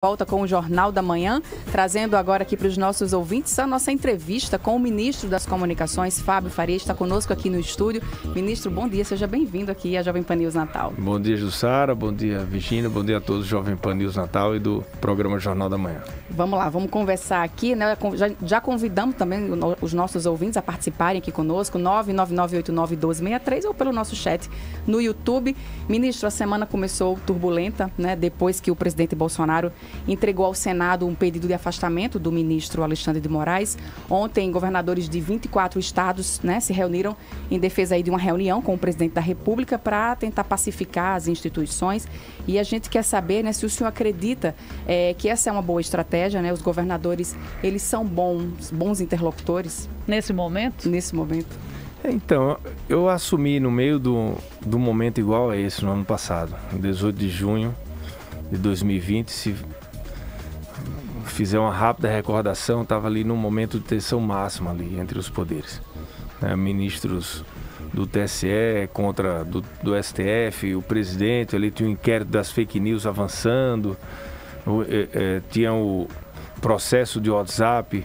Volta com o Jornal da Manhã, trazendo agora aqui para os nossos ouvintes a nossa entrevista com o ministro das Comunicações, Fábio Faria, está conosco aqui no estúdio. Ministro, bom dia, seja bem-vindo aqui à Jovem Pan News Natal. Bom dia, Jussara, bom dia, Virgínia, bom dia a todos do Jovem Pan News Natal e do programa Jornal da Manhã. Vamos lá, vamos conversar aqui, né? Já convidamos também os nossos ouvintes a participarem aqui conosco, 999891263 ou pelo nosso chat no YouTube. Ministro, a semana começou turbulenta, né? Depois que o presidente Bolsonaro entregou ao Senado um pedido de afastamento do ministro Alexandre de Moraes. Ontem, governadores de 24 estados, né, se reuniram em defesa aí de uma reunião com o presidente da República para tentar pacificar as instituições. E a gente quer saber, né, se o senhor acredita que essa é uma boa estratégia, né? Os governadores, eles são bons interlocutores? Nesse momento? Nesse momento. Então, eu assumi no meio do momento igual a esse, no ano passado, 18 de junho de 2020, se fizer uma rápida recordação, estava ali num momento de tensão máxima ali entre os poderes. Ministros do TSE contra do STF, o presidente, ali tinha o inquérito das fake news avançando, tinha o processo de WhatsApp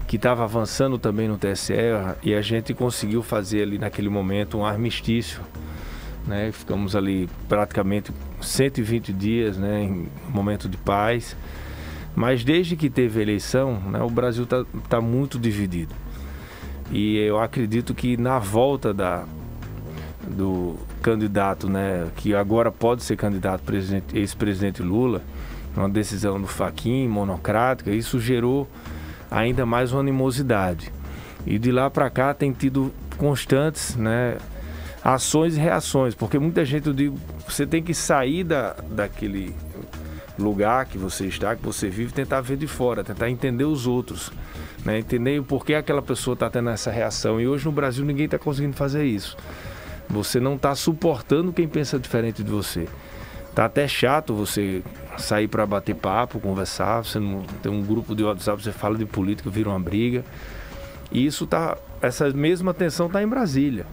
que estava avançando também no TSE, e a gente conseguiu fazer ali naquele momento um armistício, né? Ficamos ali praticamente 120 dias, né, em momento de paz. Mas desde que teve a eleição, né, o Brasil tá muito dividido. E eu acredito que na volta do candidato, né, que agora pode ser candidato ex-presidente Lula, uma decisão do Fachin, monocrática, isso gerou ainda mais uma animosidade. E de lá para cá tem tido constantes, né, ações e reações, porque muita gente, eu digo, você tem que sair daquele lugar que você está, que você vive, tentar ver de fora, tentar entender os outros, né? Entender o porquê aquela pessoa está tendo essa reação. E hoje no Brasil ninguém está conseguindo fazer isso. Você não está suportando quem pensa diferente de você. Tá até chato você sair para bater papo, conversar, você não tem um grupo de WhatsApp, você fala de política, vira uma briga. E isso essa mesma tensão está em Brasília.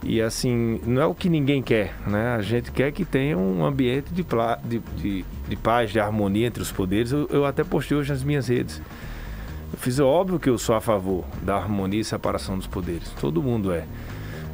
E assim, não é o que ninguém quer, né? A gente quer que tenha um ambiente de paz, de harmonia entre os poderes. Eu até postei hoje nas minhas redes. Óbvio que eu sou a favor da harmonia e separação dos poderes. Todo mundo é.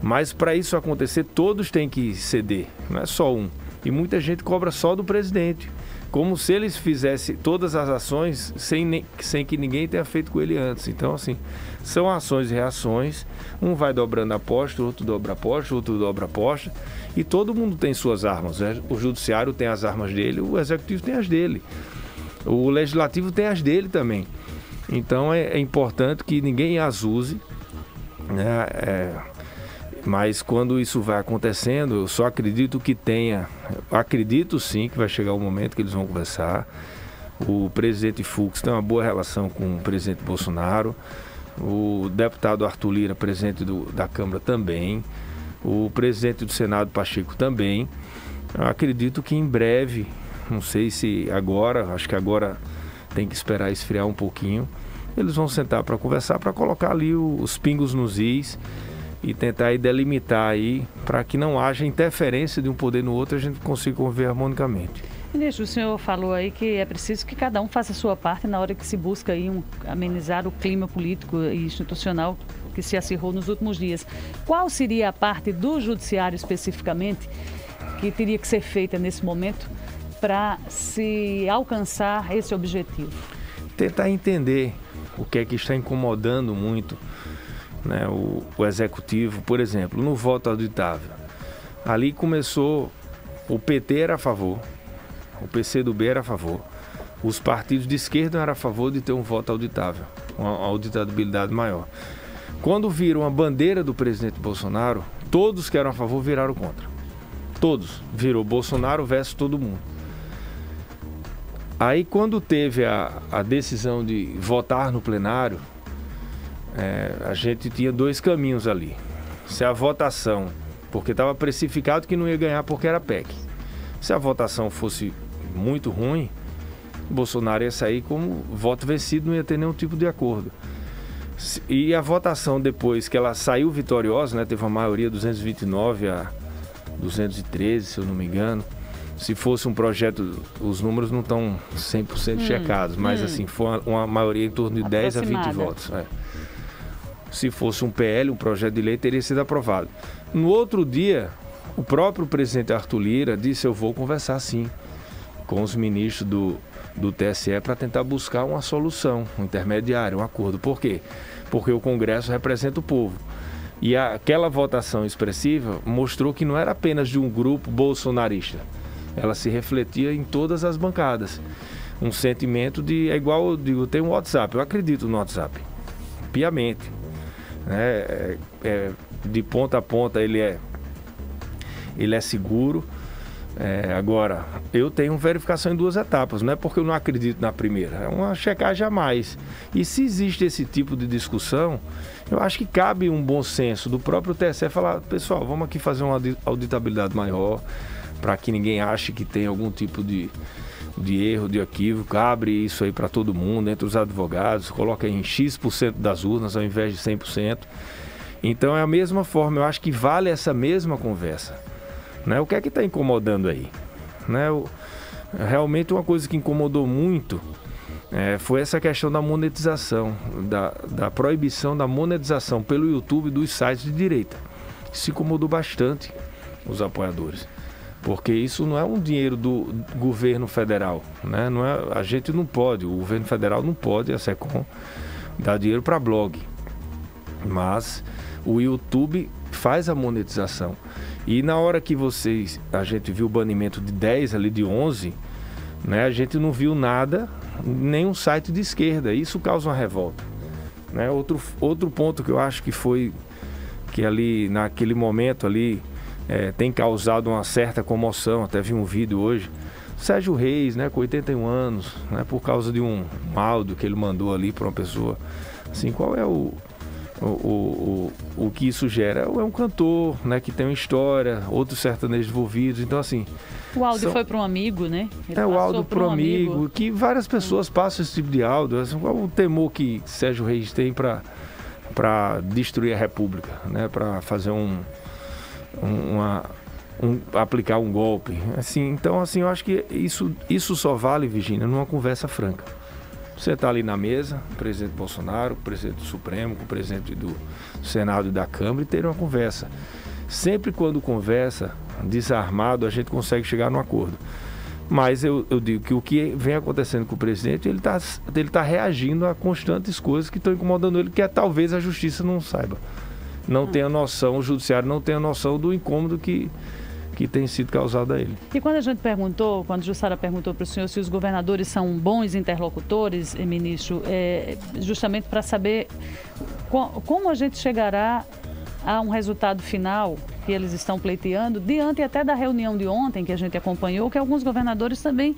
Mas para isso acontecer, todos têm que ceder, não é só um. E muita gente cobra só do presidente, como se eles fizessem todas as ações sem que ninguém tenha feito com ele antes. Então, assim, são ações e reações. Um vai dobrando a aposta, o outro dobra a aposta, o outro dobra a aposta. E todo mundo tem suas armas, né? O judiciário tem as armas dele, o executivo tem as dele. O legislativo tem as dele também. Então, é importante que ninguém as use, né? Mas quando isso vai acontecendo, eu só acredito que acredito sim que vai chegar o momento que eles vão conversar. O presidente Fux tem uma boa relação com o presidente Bolsonaro, o deputado Arthur Lira, presidente da Câmara, também, o presidente do Senado, Pacheco, também. Eu acredito que em breve, não sei se agora, acho que agora tem que esperar esfriar um pouquinho, eles vão sentar para conversar, para colocar ali os pingos nos is e tentar aí delimitar aí para que não haja interferência de um poder no outro e a gente consiga conviver harmonicamente. Ministro, o senhor falou aí que é preciso que cada um faça a sua parte na hora que se busca aí amenizar o clima político e institucional que se acirrou nos últimos dias. Qual seria a parte do judiciário especificamente que teria que ser feita nesse momento para se alcançar esse objetivo? Tentar entender o que é que está incomodando muito, né, o executivo. Por exemplo, no voto auditável, ali começou, o PT era a favor, o PCdoB era a favor, os partidos de esquerda eram a favor de ter um voto auditável, uma auditabilidade maior. Quando viram a bandeira do presidente Bolsonaro, todos que eram a favor viraram contra, todos, virou Bolsonaro versus todo mundo. Aí quando teve a decisão de votar no plenário, a gente tinha dois caminhos ali. Se a votação, porque estava precificado que não ia ganhar porque era PEC. Se a votação fosse muito ruim, Bolsonaro ia sair como voto vencido, não ia ter nenhum tipo de acordo. E a votação depois que ela saiu vitoriosa, né, teve uma maioria 229 a 213, se eu não me engano. Se fosse um projeto, os números não estão 100% checados, mas assim, foi uma maioria em torno de 10 a 20 votos. Se fosse um PL, um projeto de lei, teria sido aprovado. No outro dia, o próprio presidente Arthur Lira disse: eu vou conversar sim com os ministros do TSE para tentar buscar uma solução, um intermediário, um acordo. Por quê? Porque o Congresso representa o povo. E aquela votação expressiva mostrou que não era apenas de um grupo bolsonarista. Ela se refletia em todas as bancadas. Um sentimento de... É igual, eu digo, tem um WhatsApp. Eu acredito no WhatsApp. Piamente. De ponta a ponta ele é seguro. Agora, eu tenho verificação em 2 etapas. Não é porque eu não acredito na primeira. É uma checagem a mais. E se existe esse tipo de discussão, eu acho que cabe um bom senso do próprio TSE falar: pessoal, vamos aqui fazer uma auditabilidade maior, para que ninguém ache que tem algum tipo de erro, de equívoco. Abre isso aí para todo mundo, entre os advogados, coloca em X% das urnas ao invés de 100%. Então é a mesma forma, eu acho que vale essa mesma conversa. O que é que está incomodando aí? Realmente uma coisa que incomodou muito foi essa questão da monetização, da proibição da monetização pelo YouTube dos sites de direita. Isso incomodou bastante os apoiadores. Porque isso não é um dinheiro do governo federal, Não é, a gente não pode, o governo federal não pode, a SECOM, dar dinheiro para blog. Mas o YouTube faz a monetização. E na hora que a gente viu o banimento de 10, ali de 11, a gente não viu nada, nenhum site de esquerda. Isso causa uma revolta. Outro ponto que eu acho que foi, que ali, naquele momento ali, tem causado uma certa comoção, até vi um vídeo hoje, Sérgio Reis, com 81 anos, por causa de um áudio que ele mandou ali para uma pessoa. Assim, qual é o que isso gera? É um cantor, que tem uma história, outros sertanejos envolvidos, então assim... O áudio foi para um amigo, O áudio para um amigo, que várias pessoas passam esse tipo de áudio. Assim, qual o temor que Sérgio Reis tem para destruir a República, para fazer aplicar um golpe? Assim, então, assim, eu acho que isso só vale, Virgínia, numa conversa franca. Você está ali na mesa, o presidente Bolsonaro, o presidente do Supremo, com o presidente do Senado e da Câmara, e ter uma conversa. Sempre quando conversa, desarmado, a gente consegue chegar num acordo. Mas eu digo que o que vem acontecendo com o presidente, ele tá reagindo a constantes coisas que estão incomodando ele, que talvez a justiça não saiba. Não tenha noção, o judiciário não tenha noção do incômodo que tem sido causado a ele. E quando a gente perguntou, quando Jussara perguntou para o senhor se os governadores são bons interlocutores, ministro, justamente para saber como a gente chegará a um resultado final que eles estão pleiteando, diante até da reunião de ontem que a gente acompanhou, que alguns governadores também,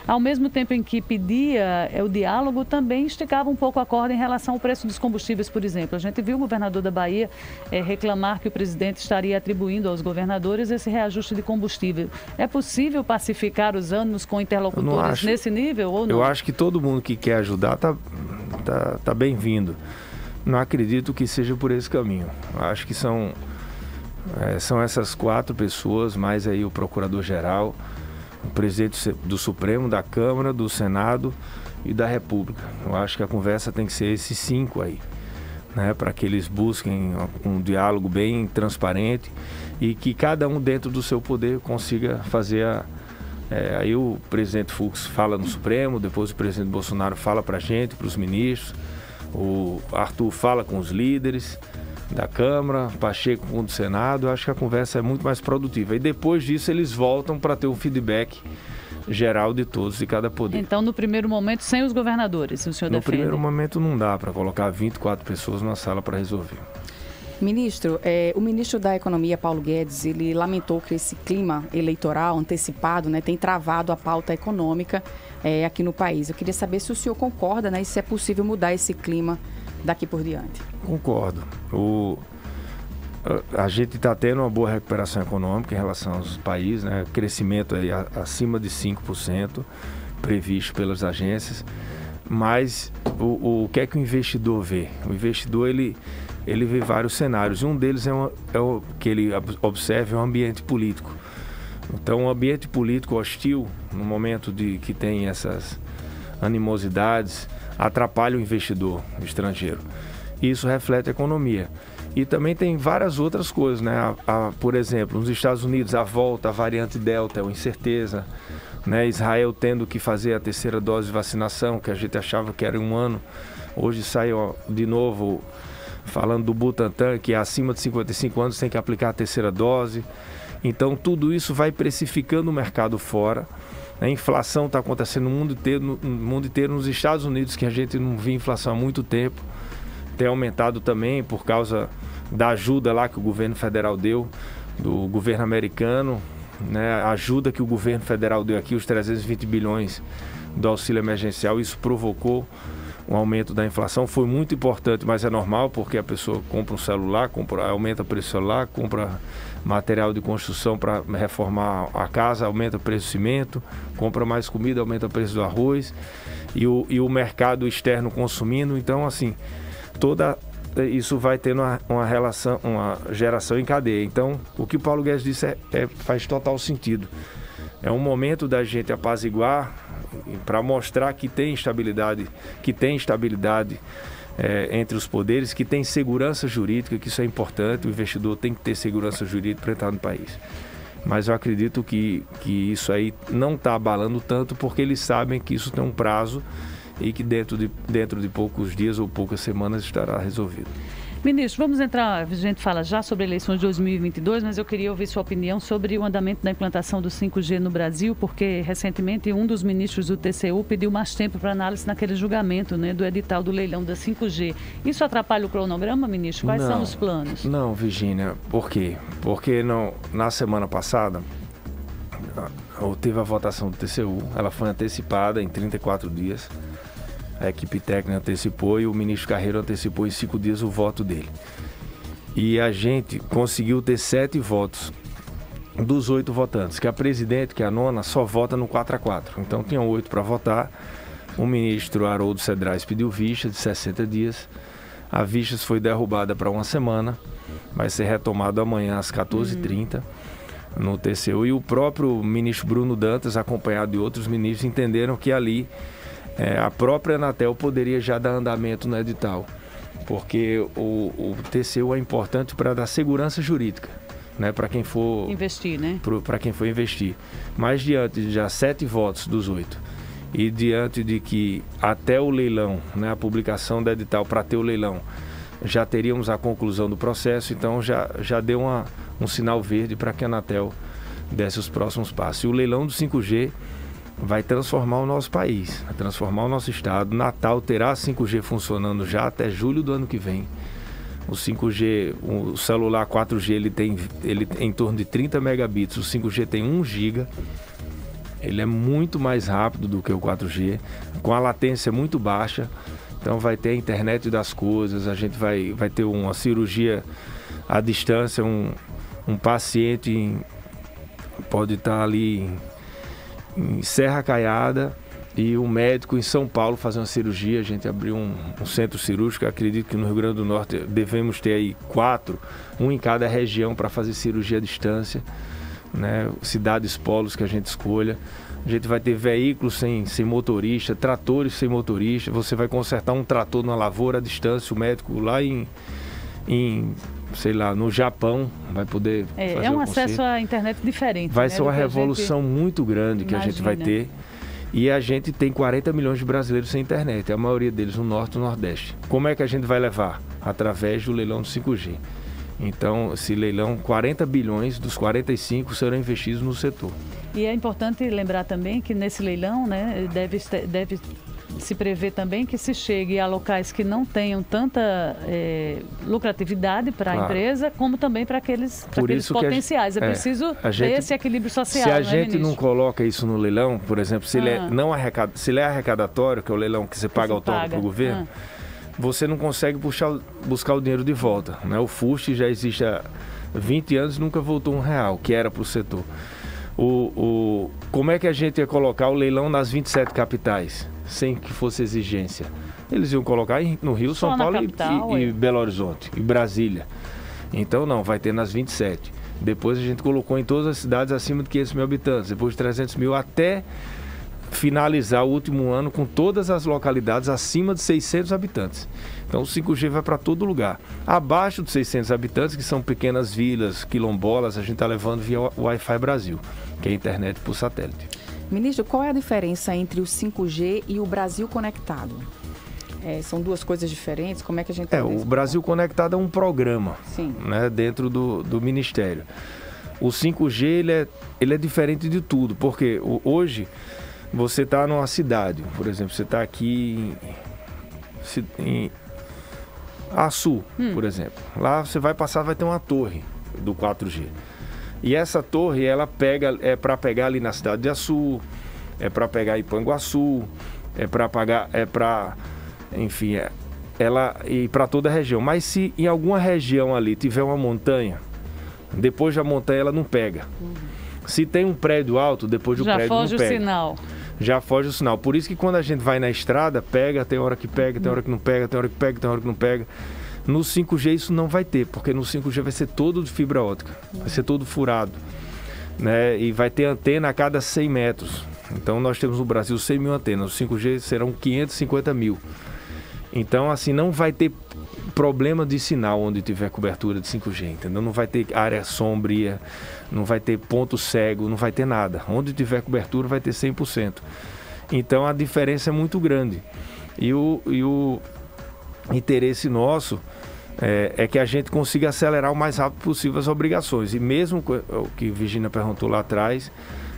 ao mesmo tempo em que pedia o diálogo, também esticavam um pouco a corda em relação ao preço dos combustíveis, por exemplo. A gente viu o governador da Bahia reclamar que o presidente estaria atribuindo aos governadores esse reajuste de combustível. É possível pacificar os ânimos com interlocutores nesse nível ou não? Eu acho que todo mundo que quer ajudar tá bem-vindo. Não acredito que seja por esse caminho. Acho que são essas 4 pessoas, mais aí o procurador-geral, o presidente do Supremo, da Câmara, do Senado e da República. Eu acho que a conversa tem que ser esses 5 aí, para que eles busquem um diálogo bem transparente e que cada um dentro do seu poder consiga fazer aí o presidente Fux fala no Supremo, depois o presidente Bolsonaro fala para a gente, para os ministros, o Arthur fala com os líderes da Câmara, Pacheco com o do Senado. Eu acho que a conversa é muito mais produtiva. E depois disso eles voltam para ter um feedback geral de todos, de cada poder. Então, no primeiro momento, sem os governadores, o senhor defende? No primeiro momento não dá para colocar 24 pessoas numa sala para resolver. Ministro, o ministro da Economia, Paulo Guedes, ele lamentou que esse clima eleitoral antecipado, tem travado a pauta econômica aqui no país. Eu queria saber se o senhor concorda, e se é possível mudar esse clima daqui por diante. Concordo. A gente está tendo uma boa recuperação econômica em relação aos países, crescimento aí acima de 5% previsto pelas agências, mas o que é que o investidor vê? O investidor ele vê vários cenários, e um deles é o que ele observa é o ambiente político. Então, um ambiente político hostil, no momento que tem essas animosidades, atrapalha o investidor estrangeiro. Isso reflete a economia. E também tem várias outras coisas, né? Por exemplo, nos Estados Unidos, a volta, a variante Delta é uma incerteza, né? Israel tendo que fazer a terceira dose de vacinação, que a gente achava que era em 1 ano. Hoje saiu de novo falando do Butantan, que é acima de 55 anos tem que aplicar a terceira dose. Então, tudo isso vai precificando o mercado fora. A inflação está acontecendo no mundo inteiro, nos Estados Unidos, que a gente não via inflação há muito tempo. Tem aumentado também por causa da ajuda lá que o governo federal deu, do governo americano, né? A ajuda que o governo federal deu aqui, os 320 bilhões do auxílio emergencial, isso provocou um aumento da inflação. Foi muito importante, mas é normal, porque a pessoa compra um celular, aumenta o preço do celular, compra material de construção para reformar a casa, aumenta o preço do cimento, compra mais comida, aumenta o preço do arroz, e o mercado externo consumindo. Então, assim, isso vai tendo uma relação, uma geração em cadeia. Então, o que o Paulo Guedes disse faz total sentido. É um momento da gente apaziguar para mostrar que tem estabilidade, entre os poderes, que tem segurança jurídica, que isso é importante. O investidor tem que ter segurança jurídica para entrar no país. Mas eu acredito que isso aí não está abalando tanto, porque eles sabem que isso tem um prazo e que dentro de poucos dias ou poucas semanas estará resolvido. Ministro, vamos entrar, a gente fala já sobre eleições de 2022, mas eu queria ouvir sua opinião sobre o andamento da implantação do 5G no Brasil, porque recentemente um dos ministros do TCU pediu mais tempo para análise naquele julgamento, né, do edital do leilão da 5G. Isso atrapalha o cronograma, ministro? Quais são os planos? Não, Virgínia, por quê? Porque na semana passada teve a votação do TCU, ela foi antecipada em 34 dias. A equipe técnica antecipou e o ministro Carreiro antecipou em 5 dias o voto dele. E a gente conseguiu ter 7 votos dos 8 votantes, que a presidente, que é a nona, só vota no 4-4. Então tinham 8 para votar. O ministro Haroldo Cedrais pediu vista de 60 dias. A vista foi derrubada para 1 semana. Vai ser retomado amanhã às 14h30 no TCU. E o próprio ministro Bruno Dantas, acompanhado de outros ministros, entenderam que ali a própria Anatel poderia já dar andamento no edital, porque o TCU é importante para dar segurança jurídica, né, para quem for investir, né? Para quem for investir. Mas diante de já 7 votos dos 8 e diante de que até o leilão, né, a publicação do edital para ter o leilão, já teríamos a conclusão do processo, então já deu um sinal verde para que a Anatel desse os próximos passos. E o leilão do 5G vai transformar o nosso país, vai transformar o nosso estado. Natal terá 5G funcionando já até julho do ano que vem. O 5G, o celular 4G, ele tem em torno de 30 megabits, o 5G tem 1 giga. Ele é muito mais rápido do que o 4G, com a latência muito baixa. Então vai ter a internet das coisas, a gente vai ter uma cirurgia à distância, um paciente pode estar ali em Serra Caiada e um médico em São Paulo fazer uma cirurgia. A gente abriu um centro cirúrgico. Acredito que no Rio Grande do Norte devemos ter aí 4, um em cada região para fazer cirurgia à distância, né? Cidades polos que a gente escolha. A gente vai ter veículos sem motorista, tratores sem motorista. Você vai consertar um trator na lavoura à distância. O médico lá sei lá, no Japão vai poder fazer um acesso à internet diferente. Vai ser uma revolução muito grande que a gente vai ter. E a gente tem 40 milhões de brasileiros sem internet, a maioria deles no Norte e no Nordeste. Como é que a gente vai levar? Através do leilão do 5G. Então, esse leilão, 40 bilhões dos 45 serão investidos no setor. E é importante lembrar também que nesse leilão, né, deve se prevê também que se chegue a locais que não tenham tanta lucratividade para a empresa, como também para aqueles potenciais. É preciso ter esse equilíbrio social. Se a gente não coloca isso no leilão, por exemplo, se ele é arrecadatório, que é o leilão que você paga autônomo para o governo, você não consegue buscar o dinheiro de volta, né? O FUST já existe há 20 anos e nunca voltou R$1, que era para o setor. Como é que a gente ia colocar o leilão nas 27 capitais, sem que fosse exigência? Eles iam colocar no Rio, São Paulo e Belo Horizonte, e Brasília. Então não, vai ter nas 27. Depois a gente colocou em todas as cidades acima de 500 mil habitantes, depois de 300 mil, até finalizar o último ano com todas as localidades acima de 600 habitantes. Então o 5G vai para todo lugar. Abaixo de 600 habitantes, que são pequenas vilas, quilombolas, a gente está levando via Wi-Fi Brasil, que é a internet por satélite. Ministro, qual é a diferença entre o 5G e o Brasil Conectado? São duas coisas diferentes? Como é que a gente... O Brasil Conectado é um programa, né, dentro do Ministério. O 5G ele é diferente de tudo, porque hoje você está numa cidade, por exemplo, você está aqui em Açu, por exemplo. Lá você vai passar, vai ter uma torre do 4G. E essa torre, ela é para pegar ali na cidade de Açu, é para pegar Ipanguaçu, enfim, ela ir para toda a região. Mas se em alguma região ali tiver uma montanha, depois da montanha ela não pega. Se tem um prédio alto, depois do prédio não pega. Já foge o sinal. Já foge o sinal. Por isso que quando a gente vai na estrada, pega, tem hora que pega, tem hora que não pega, tem hora que pega, tem hora que não pega. No 5G isso não vai ter, porque no 5G vai ser todo de fibra óptica, vai ser todo furado, né? E vai ter antena a cada 100 metros. Então nós temos no Brasil 100 mil antenas, no 5G serão 550 mil. Então assim, não vai ter problema de sinal onde tiver cobertura de 5G, entendeu? Não vai ter área sombria, não vai ter ponto cego, não vai ter nada. Onde tiver cobertura vai ter 100%. Então a diferença é muito grande. E o interesse nosso é que a gente consiga acelerar o mais rápido possível as obrigações. E mesmo o que Virginia perguntou lá atrás,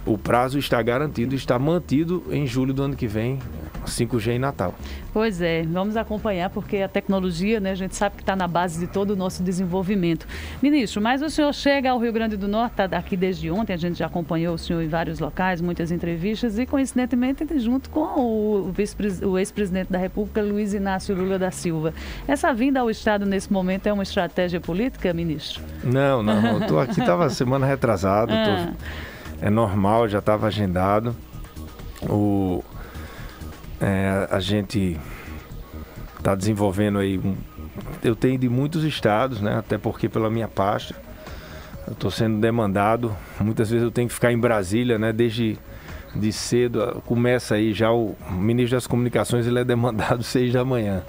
o prazo está garantido, está mantido em julho do ano que vem, 5G em Natal. Pois é, vamos acompanhar, porque a tecnologia, né, a gente sabe que está na base de todo o nosso desenvolvimimento. Ministro, mas o senhor chega ao Rio Grande do Norte, está aqui desde ontem, a gente já acompanhou o senhor em vários locais, muitas entrevistas, e coincidentemente junto com o ex-presidente da República, Luiz Inácio Lula da Silva. Essa vinda ao Estado nesse momento é uma estratégia política, ministro? Não, eu estou aqui, estava semana retrasada, é normal, já estava agendado. A gente está desenvolvendo aí, eu tenho de muitos estados, né? Até porque pela minha pasta, eu estou sendo demandado. Muitas vezes eu tenho que ficar em Brasília, né? Desde cedo, começa aí já o ministro das Comunicações, ele é demandado 6 da manhã.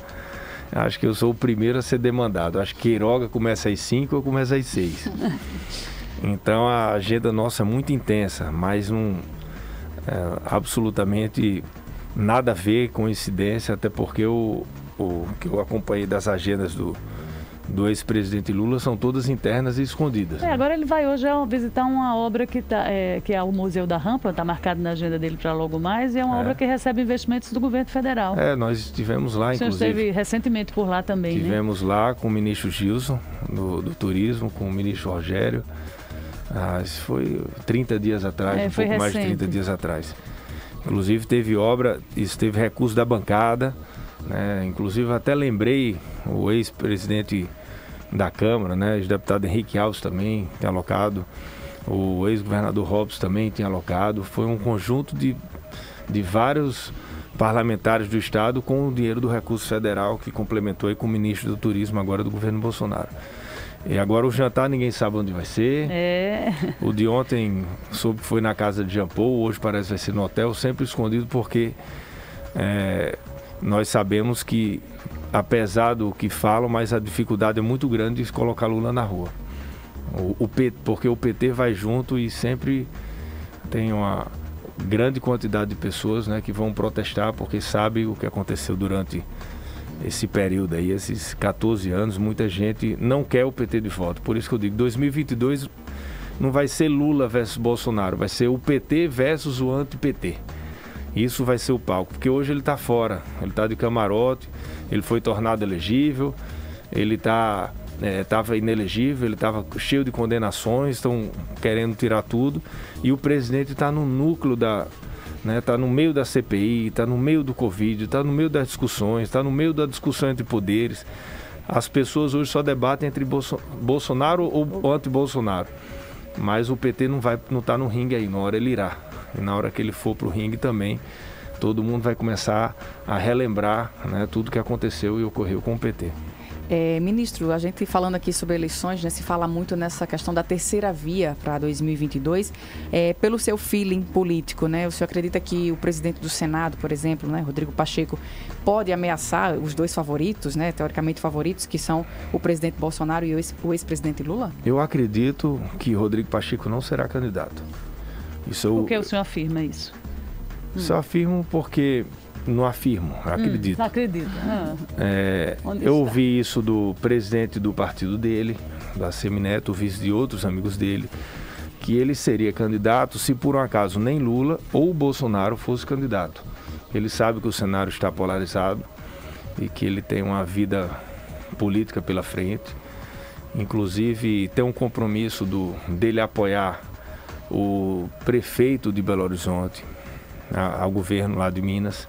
Acho que eu sou o primeiro a ser demandado. Acho que Queiroga começa às 5, eu começo às 6. Então a agenda nossa é muito intensa, mas absolutamente nada a ver, coincidência, até porque o que eu acompanhei das agendas do ex-presidente Lula são todas internas e escondidas. Agora ele vai hoje visitar uma obra que é o Museu da Rampa, está marcado na agenda dele para logo mais, e é uma obra que recebe investimentos do governo federal. Nós estivemos lá, inclusive. O senhor esteve recentemente por lá também, Estivemos lá com o ministro Gilson, do Turismo, com o ministro Rogério. Isso foi 30 dias atrás, pouco recente. Mais de 30 dias atrás. Inclusive teve obra, teve recurso da bancada, né? Inclusive até lembrei o ex-presidente da Câmara, né? O deputado Henrique Alves também tinha alocado, o ex-governador Robson também tinha alocado. Foi um conjunto de vários parlamentares do Estado com o dinheiro do recurso federal que complementou aí com o ministro do Turismo agora do governo Bolsonaro. E agora o jantar ninguém sabe onde vai ser. O de ontem soube que foi na casa de Jean Paul, hoje parece que vai ser no hotel, sempre escondido, porque nós sabemos que, apesar do que falam, mas a dificuldade é muito grande de colocar Lula na rua. Porque o PT vai junto e sempre tem uma grande quantidade de pessoas, né, que vão protestar porque sabe o que aconteceu durante esse período aí, esses 14 anos. Muita gente não quer o PT de volta. Por isso que eu digo, 2022 não vai ser Lula versus Bolsonaro, vai ser o PT versus o anti-PT. Isso vai ser o palco, porque hoje ele está fora, ele está de camarote, ele foi tornado elegível, ele estava inelegível, ele estava cheio de condenações, estão querendo tirar tudo, e o presidente está no núcleo está no meio da CPI, está no meio do Covid, está no meio das discussões, está no meio da discussão entre poderes. As pessoas hoje só debatem entre Bolsonaro ou anti-Bolsonaro. Mas o PT não está no ringue aí, na hora ele irá. E na hora que ele for para o ringue também, todo mundo vai começar a relembrar, né, tudo que aconteceu e ocorreu com o PT. Ministro, a gente falando aqui sobre eleições, né, se fala muito nessa questão da terceira via para 2022, pelo seu feeling político, né? O senhor acredita que o presidente do Senado, por exemplo, né, Rodrigo Pacheco, pode ameaçar os dois favoritos, né, teoricamente favoritos, que são o presidente Bolsonaro e o ex-presidente Lula? Eu acredito que Rodrigo Pacheco não será candidato. Por que o senhor afirma isso? Isso eu afirmo porque... Não afirmo, acredito. Não acredito. Eu ouvi isso do presidente do partido dele, da Semineto, ouvi isso de outros amigos dele, que ele seria candidato se por um acaso nem Lula ou Bolsonaro fosse candidato. Ele sabe que o cenário está polarizado e que ele tem uma vida política pela frente. Inclusive tem um compromisso dele apoiar o prefeito de Belo Horizonte, ao governo lá de Minas,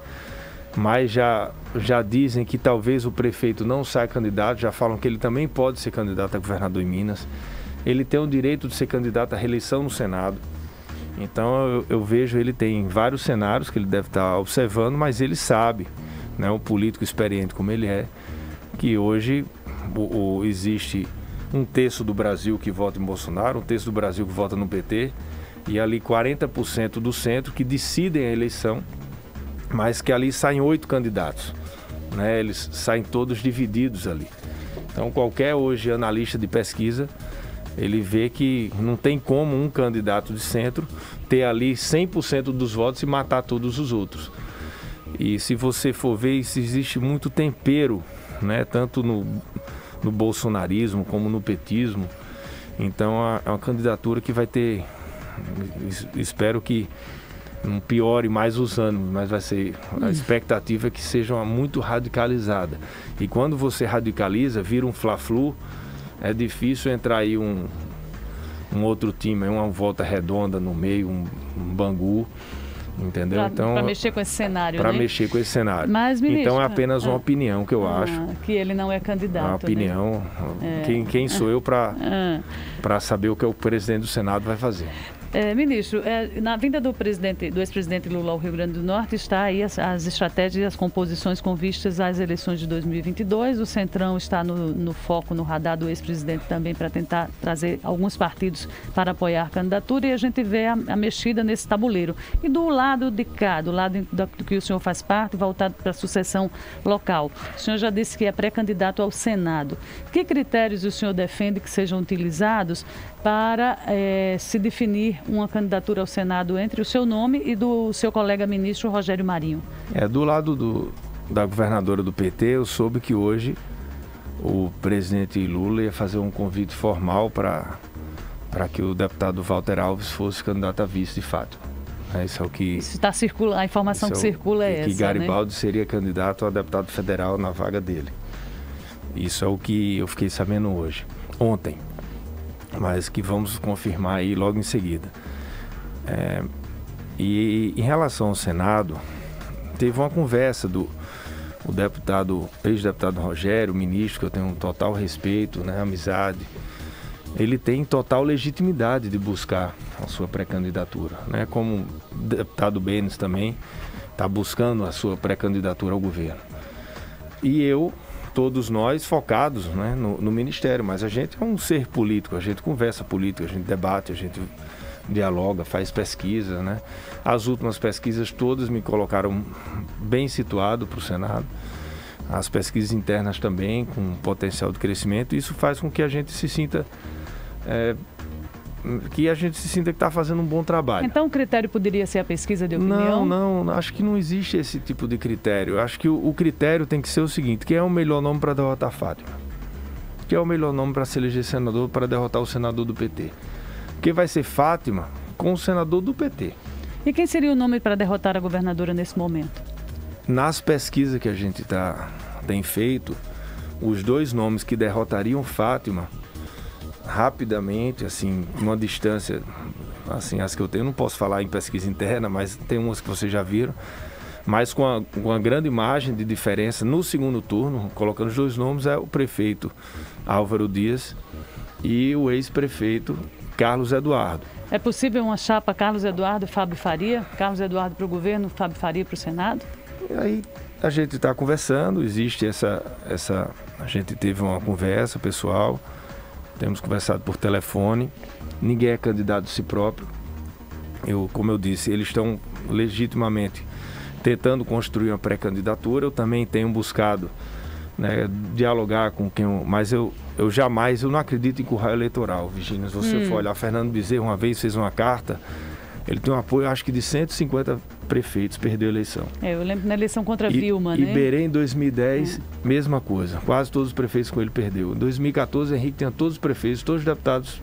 mas já dizem que talvez o prefeito não saia candidato, já falam que ele também pode ser candidato a governador em Minas. Ele tem o direito de ser candidato à reeleição no Senado. Então eu vejo, ele tem vários cenários que ele deve estar observando, mas ele sabe, né, um político experiente como ele é, que hoje existe um terço do Brasil que vota em Bolsonaro, um terço do Brasil que vota no PT, e ali 40% do centro que decidem a eleição, mas que ali saem 8 candidatos, né? Eles saem todos divididos ali. Então qualquer hoje analista de pesquisa, ele vê que não tem como um candidato de centro ter ali 100% dos votos e matar todos os outros. E se você for ver, isso existe muito tempero, né? Tanto no bolsonarismo como no petismo. Então é uma candidatura que vai ter... Espero que não piore mais os anos, mas vai ser a expectativa é que seja muito radicalizada. E quando você radicaliza, vira um fla-flu, é difícil entrar aí um outro time, uma volta redonda no meio, um Bangu, entendeu? Para mexer com esse cenário, Para mexer com esse cenário. Mas, ministro, então é apenas uma opinião que eu acho. Que ele não é candidato. Uma opinião. Né? Quem sou eu para saber o que o presidente do Senado vai fazer? Ministro, na vinda do ex-presidente Lula ao Rio Grande do Norte está aí as estratégias e as composições com vistas às eleições de 2022. O Centrão está no foco, no radar do ex-presidente também para tentar trazer alguns partidos para apoiar a candidatura, e a gente vê a mexida nesse tabuleiro. E do lado de cá, do lado do que o senhor faz parte, voltado para a sucessão local, o senhor já disse que é pré-candidato ao Senado. Que critérios o senhor defende que sejam utilizados para se definir uma candidatura ao Senado entre o seu nome e do seu colega ministro Rogério Marinho? Do lado da governadora do PT, eu soube que hoje o presidente Lula ia fazer um convite formal para que o deputado Walter Alves fosse candidato a vice de Fátima. Isso é o que... Isso está circulando, a informação que circula é essa, que Garibaldi, né, seria candidato a deputado federal na vaga dele. Isso é o que eu fiquei sabendo ontem. Mas que vamos confirmar aí logo em seguida. E em relação ao Senado, teve uma conversa do ex-deputado Rogério, ministro, que eu tenho um total respeito, né, amizade. Ele tem total legitimidade de buscar a sua pré-candidatura, né? Como o deputado Benes também está buscando a sua pré-candidatura ao governo. E todos nós focados, né, no Ministério, mas a gente é um ser político, a gente conversa política, a gente debate, a gente dialoga, faz pesquisa, né? As últimas pesquisas todas me colocaram bem situado para o Senado, as pesquisas internas também, com potencial de crescimento, e isso faz com que a gente se sinta que está fazendo um bom trabalho. Então o critério poderia ser a pesquisa de opinião? Não, acho que não existe esse tipo de critério. Acho que o critério tem que ser o seguinte: quem é o melhor nome para derrotar Fátima? Quem é o melhor nome para se eleger senador, para derrotar o senador do PT? Quem vai ser Fátima com o senador do PT? E quem seria o nome para derrotar a governadora nesse momento? Nas pesquisas que a gente tem feito, os dois nomes que derrotariam Fátima rapidamente, assim, uma distância, assim, as que eu tenho, não posso falar em pesquisa interna, mas tem umas que vocês já viram, mas com uma grande margem de diferença no segundo turno, colocando os dois nomes, é o prefeito Álvaro Dias e o ex-prefeito Carlos Eduardo. É possível uma chapa Carlos Eduardo e Fábio Faria? Carlos Eduardo para o governo, Fábio Faria para o Senado? Aí a gente está conversando, existe a gente teve uma conversa pessoal, temos conversado por telefone, ninguém é candidato de si próprio. Como eu disse, eles estão legitimamente tentando construir uma pré-candidatura. Eu também tenho buscado, né, dialogar com quem... Mas eu não acredito em curral eleitoral, Virginia. Se você for olhar, Fernando Bezerra uma vez fez uma carta, ele tem um apoio, acho que de 150 prefeitos, perdeu a eleição. Eu lembro na eleição contra Vilma, né? Iberê, em 2010, mesma coisa. Quase todos os prefeitos com ele perdeu. Em 2014, Henrique tinha todos os prefeitos, todos os deputados,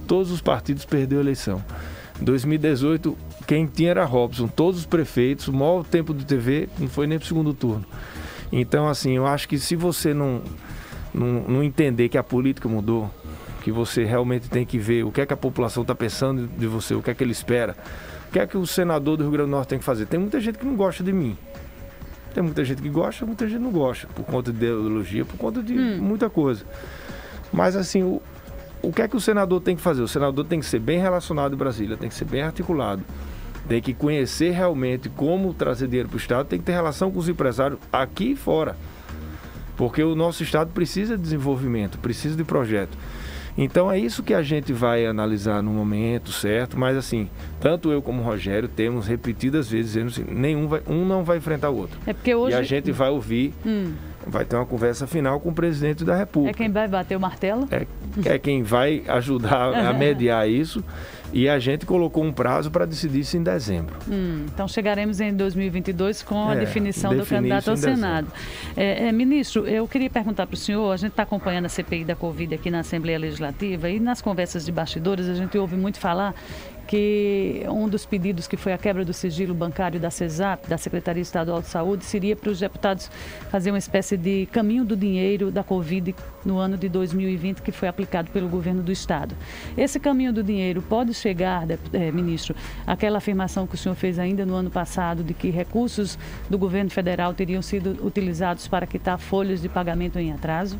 todos os partidos perdeu a eleição. Em 2018, quem tinha era Robson, todos os prefeitos, o maior tempo de TV, não foi nem para o segundo turno. Então, assim, eu acho que se você não entender que a política mudou, que você realmente tem que ver o que é que a população está pensando de você, o que é que ele espera, o que é que o senador do Rio Grande do Norte tem que fazer. Tem muita gente que não gosta de mim. Tem muita gente que gosta, muita gente não gosta, por conta de ideologia, por conta de muita coisa. Mas, assim, o que é que o senador tem que fazer? O senador tem que ser bem relacionado em Brasília, tem que ser bem articulado, tem que conhecer realmente como trazer dinheiro para o Estado, tem que ter relação com os empresários aqui e fora. Porque o nosso Estado precisa de desenvolvimento, precisa de projeto. Então é isso que a gente vai analisar no momento certo, mas assim, tanto eu como o Rogério temos repetidas vezes dizendo assim, um não vai enfrentar o outro. É porque hoje... E a gente vai ouvir, vai ter uma conversa final com o presidente da República. É quem vai bater o martelo? É quem vai ajudar a mediar isso. E a gente colocou um prazo para decidir isso em dezembro. Então chegaremos em 2022 com a definição do candidato ao Senado. Ministro, eu queria perguntar para o senhor, a gente está acompanhando a CPI da Covid aqui na Assembleia Legislativa e nas conversas de bastidores a gente ouve muito falar que um dos pedidos que foi a quebra do sigilo bancário da CESAP, da Secretaria Estadual de Saúde, seria para os deputados fazer uma espécie de caminho do dinheiro da Covid no ano de 2020, que foi aplicado pelo governo do Estado. Esse caminho do dinheiro pode chegar, ministro, àquela afirmação que o senhor fez ainda no ano passado, de que recursos do governo federal teriam sido utilizados para quitar folhas de pagamento em atraso?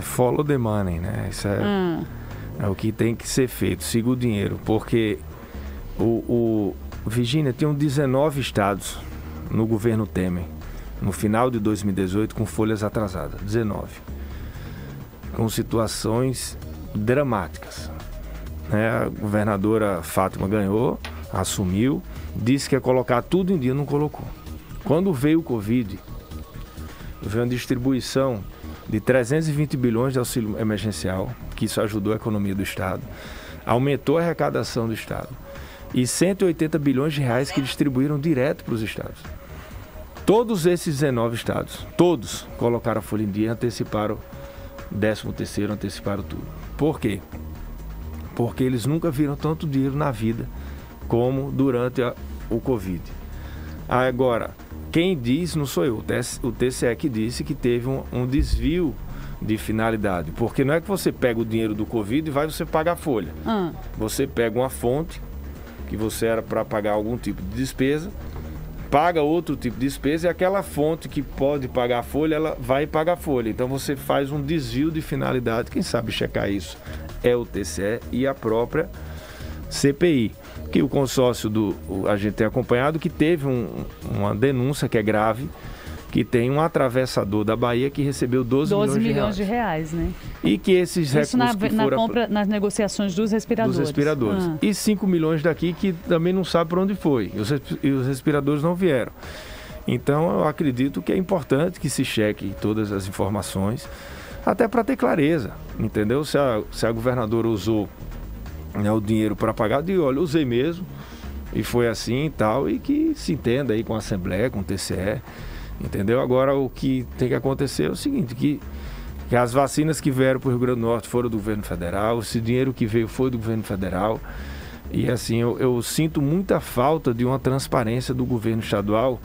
Follow the money, né? Isso é o que tem que ser feito, siga o dinheiro, porque Virgínia, tinham 19 estados no governo Temer, no final de 2018, com folhas atrasadas, 19. Com situações dramáticas. A governadora Fátima ganhou, assumiu, disse que ia colocar tudo em dia, não colocou. Quando veio o Covid, veio uma distribuição de 320 bilhões de auxílio emergencial, que isso ajudou a economia do Estado, aumentou a arrecadação do Estado, e 180 bilhões de reais que distribuíram direto para os estados. Todos esses 19 estados, todos colocaram a folha em dia, anteciparam 13º, anteciparam tudo. Por quê? Porque eles nunca viram tanto dinheiro na vida como durante o Covid. Agora, quem diz não sou eu, o TCE que disse que teve um desvio de finalidade. Porque não é que você pega o dinheiro do Covid e você paga a folha. Você pega uma fonte que você era para pagar algum tipo de despesa, paga outro tipo de despesa e aquela fonte que pode pagar a folha, ela vai pagar a folha. Então você faz um desvio de finalidade. Quem sabe checar isso é o TCE e a própria CPI. Que o consórcio a gente tem acompanhado que teve uma denúncia que é grave, que tem um atravessador da Bahia que recebeu 12 milhões de reais, né? E que esses recursos nas negociações dos respiradores. E 5 milhões daqui que também não sabe para onde foi. E os respiradores não vieram. Então, eu acredito que é importante que se cheque todas as informações, até para ter clareza, entendeu? Se a governadora usou, né, o dinheiro para pagar, olha, usei mesmo, e foi assim e tal, e que se entenda aí com a Assembleia, com o TCE, entendeu? Agora, o que tem que acontecer é o seguinte, que as vacinas que vieram para o Rio Grande do Norte foram do governo federal, esse dinheiro que veio foi do governo federal, e assim, eu sinto muita falta de uma transparência do governo estadual,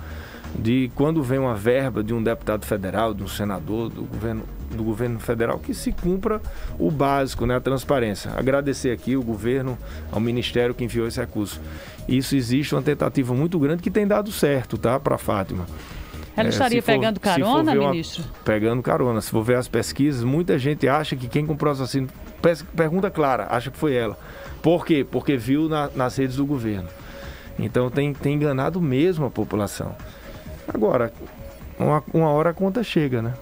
de quando vem uma verba de um deputado federal, de um senador, do governo federal, que se cumpra o básico, né, a transparência. Agradecer aqui o governo, ao Ministério que enviou esse recurso. Isso existe uma tentativa muito grande que tem dado certo, tá, para a Fátima. Ela estaria pegando carona, ministro? Pegando carona. Se for ver as pesquisas, muita gente acha que quem comprou as vacinas... Pergunta clara, acha que foi ela. Por quê? Porque viu nas redes do governo. Então tem enganado mesmo a população. Agora, uma hora a conta chega, né?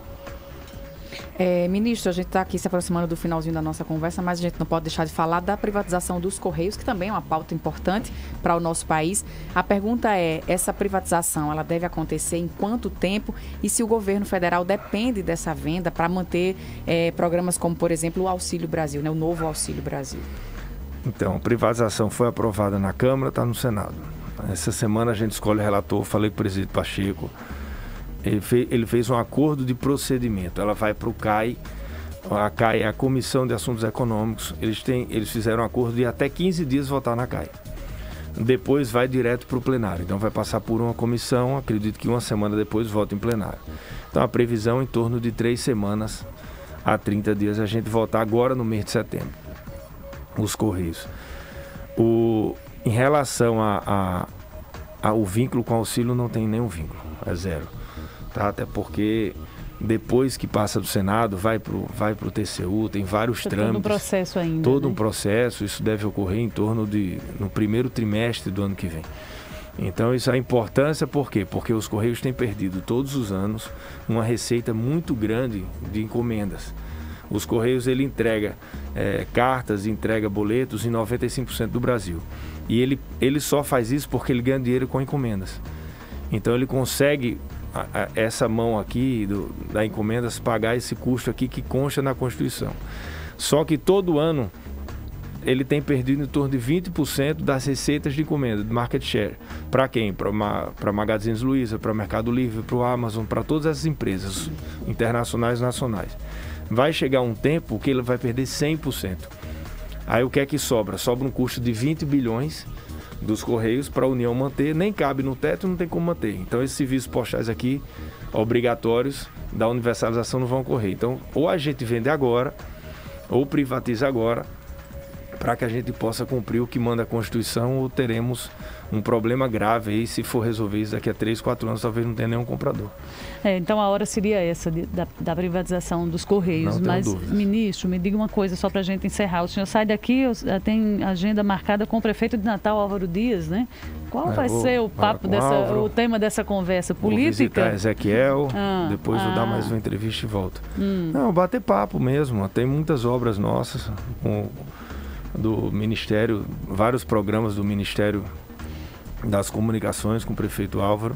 Ministro, a gente está aqui se aproximando do finalzinho da nossa conversa, mas a gente não pode deixar de falar da privatização dos Correios, que também é uma pauta importante para o nosso país. A pergunta é, essa privatização, ela deve acontecer em quanto tempo e se o governo federal depende dessa venda para manter programas como, por exemplo, o Auxílio Brasil, né, o novo Auxílio Brasil? Então, a privatização foi aprovada na Câmara, está no Senado. Essa semana a gente escolhe o relator, falei com o presidente Pacheco. Ele fez um acordo de procedimento. Ela vai para o CAI. A CAI é a Comissão de Assuntos Econômicos. Eles fizeram um acordo de até 15 dias votar na CAI. Depois vai direto para o plenário. Então vai passar por uma comissão, acredito que uma semana depois vota em plenário. Então a previsão é em torno de 3 semanas a 30 dias a gente votar agora no mês de setembro. Os Correios. Em relação ao vínculo com o auxílio, não tem nenhum vínculo. É zero. Tá? Até porque depois que passa do Senado, vai pro TCU, tem vários trâmites. Todo um processo ainda. Todo um processo, isso deve ocorrer em torno no primeiro trimestre do ano que vem. Então, isso é a importância, por quê? Porque os Correios têm perdido todos os anos uma receita muito grande de encomendas. Os Correios, ele entrega cartas, entrega boletos em 95% do Brasil. E ele só faz isso porque ele ganha dinheiro com encomendas. Então, ele consegue essa mão aqui da encomendas pagar esse custo aqui que consta na Constituição. Só que todo ano ele tem perdido em torno de 20% das receitas de encomenda, de market share. Para quem? Para Magazine Luiza, para Mercado Livre, para o Amazon, para todas essas empresas internacionais e nacionais. Vai chegar um tempo que ele vai perder 100%. Aí o que é que sobra? Sobra um custo de 20 bilhões dos Correios para a União manter, nem cabe no teto, não tem como manter. Então esses serviços postais aqui, obrigatórios da universalização, não vão ocorrer. Então ou a gente vende agora, ou privatiza agora, para que a gente possa cumprir o que manda a Constituição, ou teremos um problema grave aí, se for resolver isso daqui a 3, 4 anos, talvez não tenha nenhum comprador. Então a hora seria essa, da privatização dos Correios. Mas, dúvida. Ministro, me diga uma coisa só para a gente encerrar. O senhor sai daqui, tem agenda marcada com o prefeito de Natal, Álvaro Dias, né? Qual vai ser o papo o tema dessa conversa? Política? Vou visitar Ezequiel, depois vou dar mais uma entrevista e volto. Não, bater papo mesmo. Tem muitas obras nossas do Ministério, vários programas do Ministério das Comunicações com o prefeito Álvaro.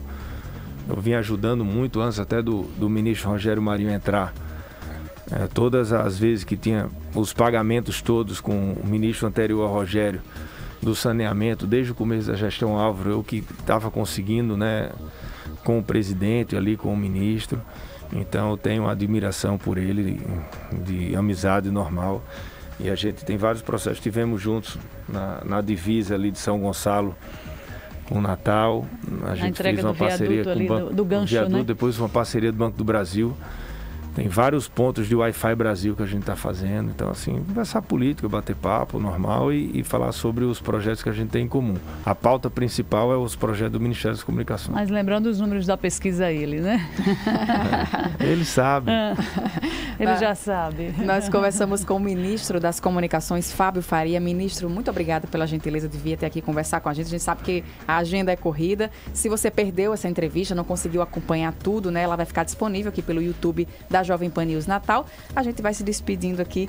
Eu vim ajudando muito antes até do ministro Rogério Marinho entrar. Todas as vezes que tinha os pagamentos todos com o ministro anterior ao Rogério, do saneamento, desde o começo da gestão Álvaro, eu que estava conseguindo, né, com o presidente ali, com o ministro. Então eu tenho uma admiração por ele, de amizade normal. E a gente tem vários processos. Estivemos juntos na divisa ali de São Gonçalo com o Natal. A gente fez uma parceria com o Banco do Gancho, Viaduto, né? Depois uma parceria do Banco do Brasil. Tem vários pontos de Wi-Fi Brasil que a gente está fazendo. Então, assim, conversar política, bater papo normal e falar sobre os projetos que a gente tem em comum. A pauta principal é os projetos do Ministério das Comunicações. Mas lembrando os números da pesquisa ele, né? Ele sabe. Ele já sabe. Nós conversamos com o ministro das Comunicações, Fábio Faria. Ministro, muito obrigada pela gentileza de vir até aqui conversar com a gente. A gente sabe que a agenda é corrida. Se você perdeu essa entrevista, não conseguiu acompanhar tudo, né? Ela vai ficar disponível aqui pelo YouTube da Jovem Pan News Natal. A gente vai se despedindo aqui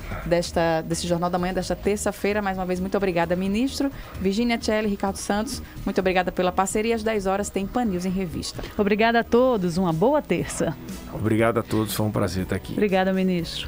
desse Jornal da Manhã, desta terça-feira. Mais uma vez, muito obrigada, ministro. Virgínia Tchelle, Ricardo Santos, muito obrigada pela parceria. Às 10 horas tem Pan News em Revista. Obrigada a todos, uma boa terça. Obrigado a todos, foi um prazer estar aqui. Obrigada, ministro.